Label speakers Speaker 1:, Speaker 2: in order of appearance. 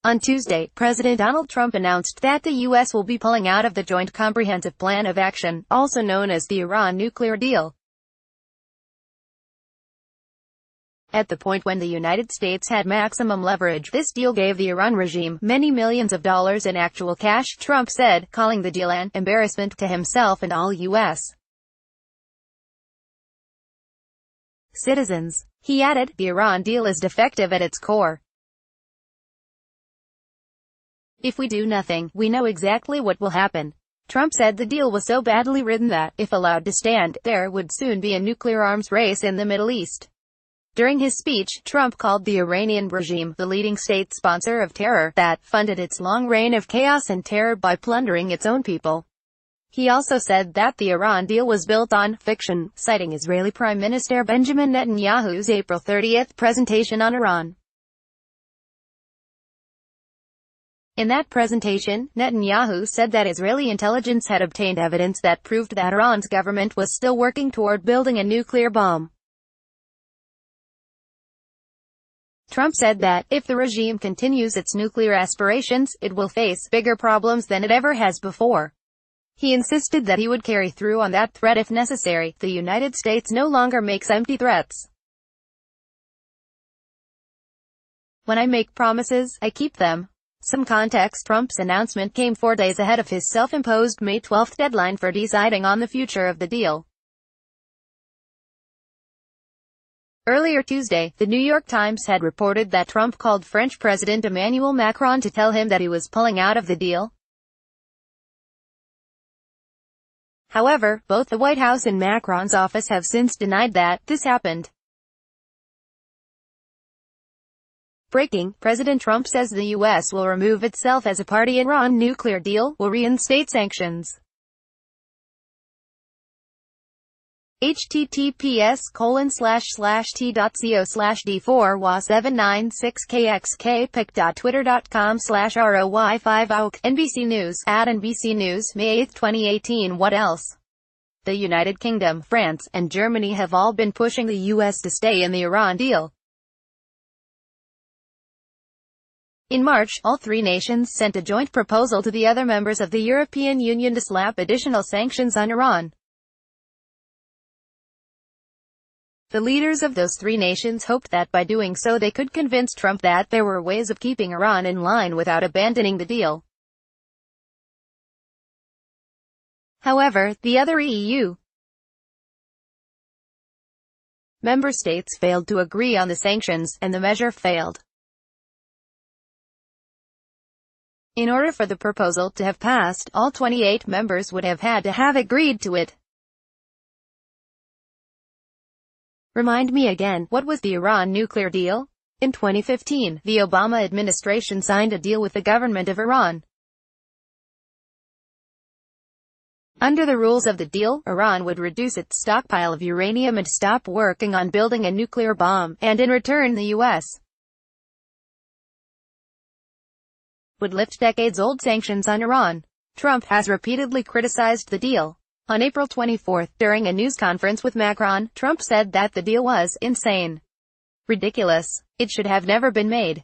Speaker 1: On Tuesday, President Donald Trump announced that the U.S. will be pulling out of the Joint Comprehensive Plan of Action, also known as the Iran nuclear deal. At the point when the United States had maximum leverage, this deal gave the Iran regime many millions of dollars in actual cash, Trump said, calling the deal an embarrassment to himself and all U.S. citizens. He added, the Iran deal is defective at its core. If we do nothing, we know exactly what will happen. Trump said the deal was so badly written that, if allowed to stand, there would soon be a nuclear arms race in the Middle East. During his speech, Trump called the Iranian regime the leading state sponsor of terror that funded its long reign of chaos and terror by plundering its own people. He also said that the Iran deal was built on fiction, citing Israeli Prime Minister Benjamin Netanyahu's April 30 presentation on Iran. In that presentation, Netanyahu said that Israeli intelligence had obtained evidence that proved that Iran's government was still working toward building a nuclear bomb. Trump said that, if the regime continues its nuclear aspirations, it will face bigger problems than it ever has before. He insisted that he would carry through on that threat if necessary. The United States no longer makes empty threats. When I make promises, I keep them. Some context: Trump's announcement came 4 days ahead of his self-imposed May 12 deadline for deciding on the future of the deal. Earlier Tuesday, The New York Times had reported that Trump called French President Emmanuel Macron to tell him that he was pulling out of the deal. However, both the White House and Macron's office have since denied that this happened. Breaking: President Trump says the U.S. will remove itself as a party in Iran nuclear deal, will reinstate sanctions. https://t.co/d4wa796kxkpic.twitter.com/roy5auk NBC News, @NBC News, May 8, 2018. What else? The United Kingdom, France, and Germany have all been pushing the U.S. to stay in the Iran deal. In March, all three nations sent a joint proposal to the other members of the European Union to slap additional sanctions on Iran. The leaders of those three nations hoped that by doing so they could convince Trump that there were ways of keeping Iran in line without abandoning the deal. However, the other EU member states failed to agree on the sanctions, and the measure failed. In order for the proposal to have passed, all 28 members would have had to have agreed to it. Remind me again, what was the Iran nuclear deal? In 2015, the Obama administration signed a deal with the government of Iran. Under the rules of the deal, Iran would reduce its stockpile of uranium and stop working on building a nuclear bomb, and in return the U.S. would lift decades-old sanctions on Iran. Trump has repeatedly criticized the deal. On April 24, during a news conference with Macron, Trump said that the deal was insane, ridiculous. It should have never been made.